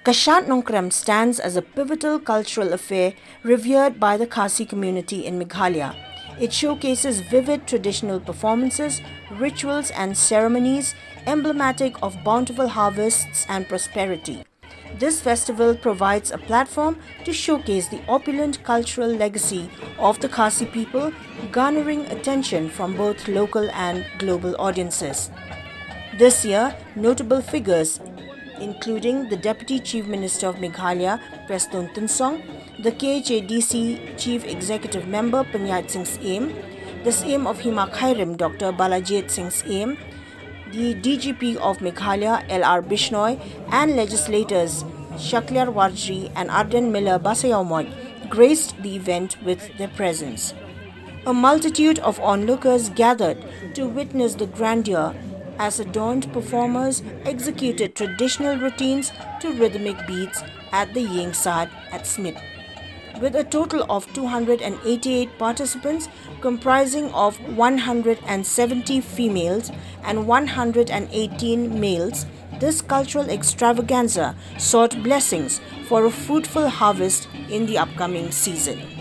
The Shad Nongkrem stands as a pivotal cultural affair revered by the Khasi community in Meghalaya. It showcases vivid traditional performances, rituals and ceremonies emblematic of bountiful harvests and prosperity. This festival provides a platform to showcase the opulent cultural legacy of the Khasi people, garnering attention from both local and global audiences. This year, notable figures including the Deputy Chief Minister of Meghalaya, Prestone Tynsong, the KHADC Chief Executive Member Pyniaid Sing Syiem, the Syeim of Hima Khyrim Dr. Balajied Sing Syiem, the DGP of Meghalaya LR Bishnoi, and legislators Shakliar Warjri and Ardent Bassaiwmoit graced the event with their presence. A multitude of onlookers gathered to witness the grandeur as adorned performers executed traditional routines to rhythmic beats at the Yingsad at Smith. With a total of 288 participants comprising of 170 females and 118 males, this cultural extravaganza sought blessings for a fruitful harvest in the upcoming season.